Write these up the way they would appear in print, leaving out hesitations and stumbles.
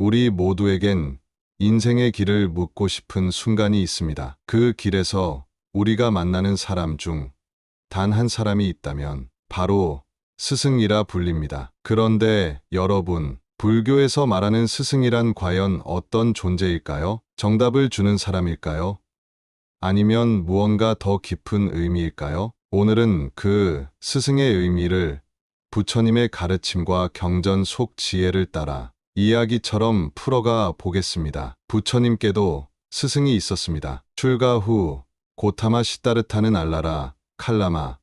우리 모두에겐 인생의 길을 묻고 싶은 순간이 있습니다. 그 길에서 우리가 만나는 사람 중 단 한 사람이 있다면 바로 스승이라 불립니다. 그런데 여러분, 불교에서 말하는 스승이란 과연 어떤 존재일까요? 정답을 주는 사람일까요? 아니면 무언가 더 깊은 의미일까요? 오늘은 그 스승의 의미를 부처님의 가르침과 경전 속 지혜를 따라 이야기처럼 풀어가 보겠습니다. 부처님께도 스승이 있었습니다. 출가 후 고타마 시다르타는 알라라, 칼라마,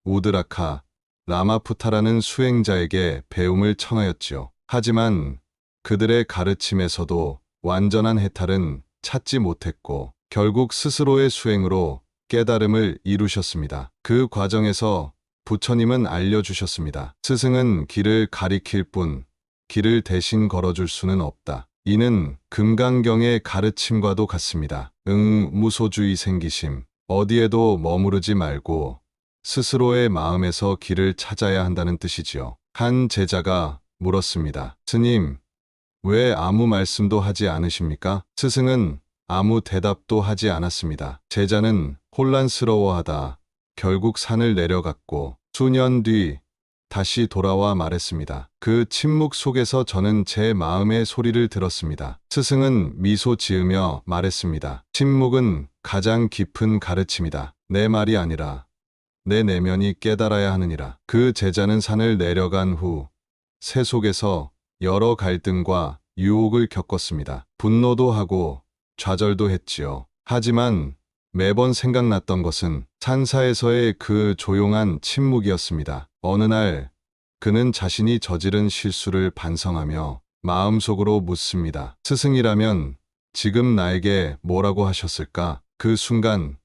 우드라카, 라마푸타라는 수행자에게 배움을 청하였지요. 하지만 그들의 가르침에서도 완전한 해탈은 찾지 못했고 결국 스스로의 수행으로 깨달음을 이루셨습니다. 그 과정에서 부처님은 알려주셨습니다. 스승은 길을 가리킬 뿐 길을 대신 걸어줄 수는 없다. 이는 금강경의 가르침과도 같습니다. 무소주의 생기심, 어디에도 머무르지 말고 스스로의 마음에서 길을 찾아야 한다는 뜻이지요. 한 제자가 물었습니다. 스님, 왜 아무 말씀도 하지 않으십니까? 스승은 아무 대답도 하지 않았습니다. 제자는 혼란스러워하다 결국 산을 내려갔고 수년 뒤 다시 돌아와 말했습니다. 그 침묵 속에서 저는 제 마음의 소리를 들었습니다. 스승은 미소 지으며 말했습니다. 침묵은 가장 깊은 가르침이다. 내 말이 아니라 내 내면이 깨달아야 하느니라. 그 제자는 산을 내려간 후 새 속에서 여러 갈등과 유혹을 겪었습니다. 분노도 하고 좌절도 했지요. 하지만 매번 생각났던 것은 산사에서의 그 조용한 침묵이었습니다. 어느 날 그는 자신이 저지른 실수를 반성하며 마음속으로 묻습니다. 스승이라면 지금 나에게 뭐라고 하셨을까? 그 순간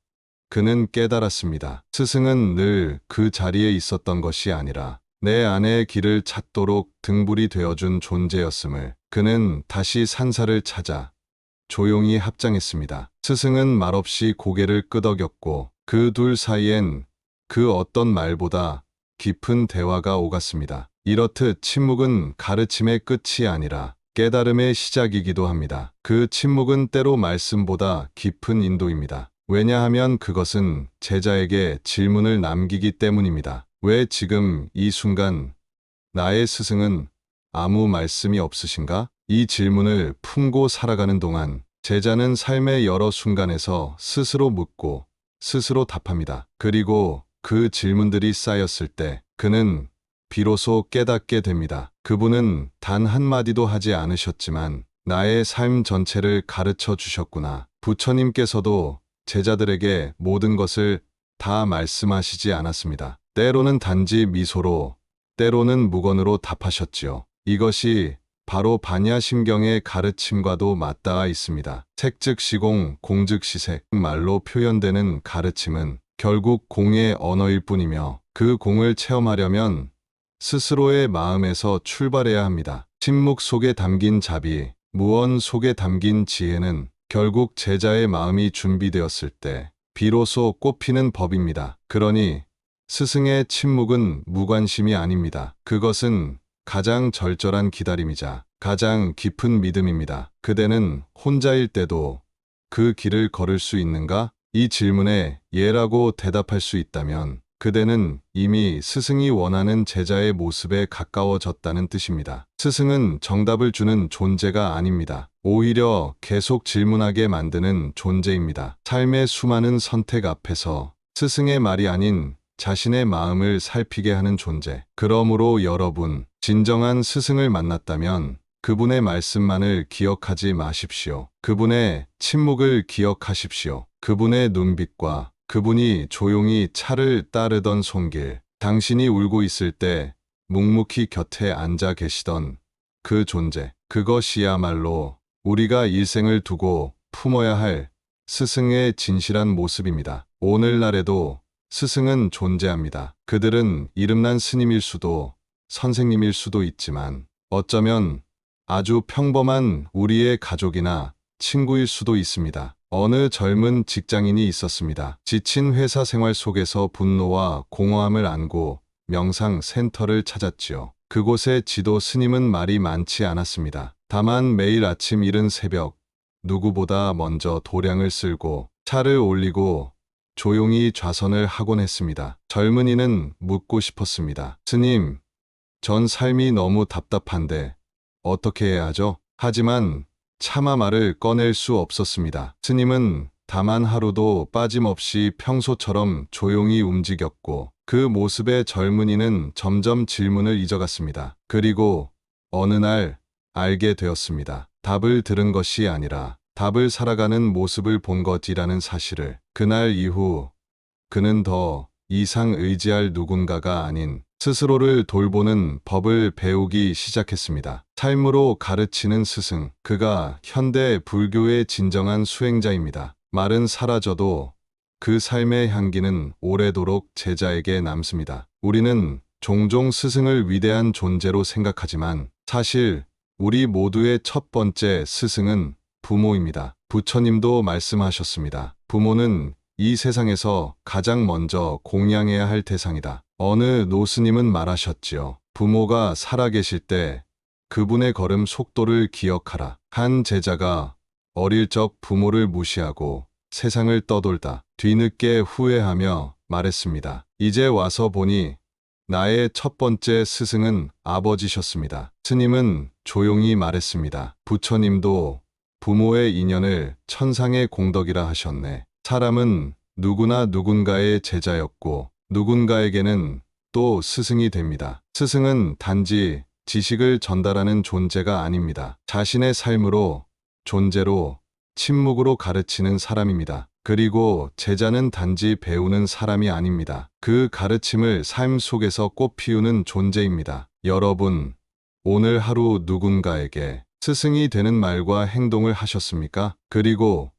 그는 깨달았습니다. 스승은 늘 그 자리에 있었던 것이 아니라 내 안의 길을 찾도록 등불이 되어준 존재였음을. 그는 다시 산사를 찾아 조용히 합장했습니다. 스승은 말없이 고개를 끄덕였고 그 둘 사이엔 그 어떤 말보다 깊은 대화가 오갔습니다. 이렇듯 침묵은 가르침의 끝이 아니라 깨달음의 시작이기도 합니다. 그 침묵은 때로 말씀보다 깊은 인도입니다. 왜냐하면 그것은 제자에게 질문을 남기기 때문입니다. 왜 지금 이 순간 나의 스승은 아무 말씀이 없으신가? 이 질문을 품고 살아가는 동안 제자는 삶의 여러 순간에서 스스로 묻고 스스로 답합니다. 그리고 그 질문들이 쌓였을 때 그는 비로소 깨닫게 됩니다. 그분은 단 한마디도 하지 않으셨지만 나의 삶 전체를 가르쳐 주셨구나. 부처님께서도 제자들에게 모든 것을 다 말씀하시지 않았습니다. 때로는 단지 미소로, 때로는 무건으로 답하셨지요. 이것이 바로 반야심경의 가르침과도 맞닿아 있습니다. 색즉 시공, 공즉 시색, 말로 표현되는 가르침은 결국 공의 언어일 뿐이며 그 공을 체험하려면 스스로의 마음에서 출발해야 합니다. 침묵 속에 담긴 자비, 무언 속에 담긴 지혜는 결국 제자의 마음이 준비되었을 때 비로소 꽃피는 법입니다. 그러니 스승의 침묵은 무관심이 아닙니다. 그것은 가장 절절한 기다림이자 가장 깊은 믿음입니다. 그대는 혼자일 때도 그 길을 걸을 수 있는가? 이 질문에 예라고 대답할 수 있다면 그대는 이미 스승이 원하는 제자의 모습에 가까워졌다는 뜻입니다. 스승은 정답을 주는 존재가 아닙니다. 오히려 계속 질문하게 만드는 존재입니다. 삶의 수많은 선택 앞에서 스승의 말이 아닌 자신의 마음을 살피게 하는 존재. 그러므로 여러분, 진정한 스승을 만났다면 그분의 말씀만을 기억하지 마십시오. 그분의 침묵을 기억하십시오. 그분의 눈빛과 그분이 조용히 차를 따르던 손길, 당신이 울고 있을 때 묵묵히 곁에 앉아 계시던 그 존재, 그것이야말로 우리가 일생을 두고 품어야 할 스승의 진실한 모습입니다. 오늘날에도 스승은 존재합니다. 그들은 이름난 스님일 수도 선생님일 수도 있지만 어쩌면 아주 평범한 우리의 가족이나 친구일 수도 있습니다. 어느 젊은 직장인이 있었습니다. 지친 회사 생활 속에서 분노와 공허함을 안고 명상 센터를 찾았지요. 그곳의 지도 스님은 말이 많지 않았습니다. 다만 매일 아침 이른 새벽 누구보다 먼저 도량을 쓸고 차를 올리고 조용히 좌선을 하곤 했습니다. 젊은이는 묻고 싶었습니다. 스님, 전 삶이 너무 답답한데 어떻게 해야 하죠? 하지만 차마 말을 꺼낼 수 없었습니다. 스님은 다만 하루도 빠짐없이 평소처럼 조용히 움직였고 그 모습에 젊은이는 점점 질문을 잊어갔습니다. 그리고 어느 날 알게 되었습니다. 답을 들은 것이 아니라 답을 살아가는 모습을 본 것이라는 사실을. 그날 이후 그는 더 이상 의지할 누군가가 아닌 스스로를 돌보는 법을 배우기 시작했습니다. 삶으로 가르치는 스승. 그가 현대 불교의 진정한 수행자입니다. 말은 사라져도 그 삶의 향기는 오래도록 제자에게 남습니다. 우리는 종종 스승을 위대한 존재로 생각하지만 사실 우리 모두의 첫 번째 스승은 부모입니다. 부처님도 말씀하셨습니다. 부모는 이 세상에서 가장 먼저 공양해야 할 대상이다. 어느 노스님은 말하셨지요. 부모가 살아계실 때 그분의 걸음 속도를 기억하라. 한 제자가 어릴 적 부모를 무시하고 세상을 떠돌다 뒤늦게 후회하며 말했습니다. 이제 와서 보니 나의 첫 번째 스승은 아버지셨습니다. 스님은 조용히 말했습니다. 부처님도 부모의 인연을 천상의 공덕이라 하셨네. 사람은 누구나 누군가의 제자였고 누군가에게는 또 스승이 됩니다. 스승은 단지 지식을 전달하는 존재가 아닙니다. 자신의 삶으로, 존재로, 침묵으로 가르치는 사람입니다. 그리고 제자는 단지 배우는 사람이 아닙니다. 그 가르침을 삶 속에서 꽃피우는 존재입니다. 여러분, 오늘 하루 누군가에게 스승이 되는 말과 행동을 하셨습니까? 그리고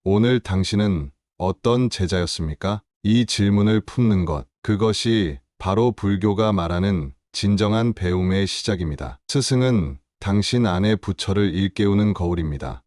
오늘 당신은 어떤 제자였습니까? 이 질문을 품는 것, 그것이 바로 불교가 말하는 진정한 배움의 시작입니다. 스승은 당신 안의 부처를 일깨우는 거울입니다.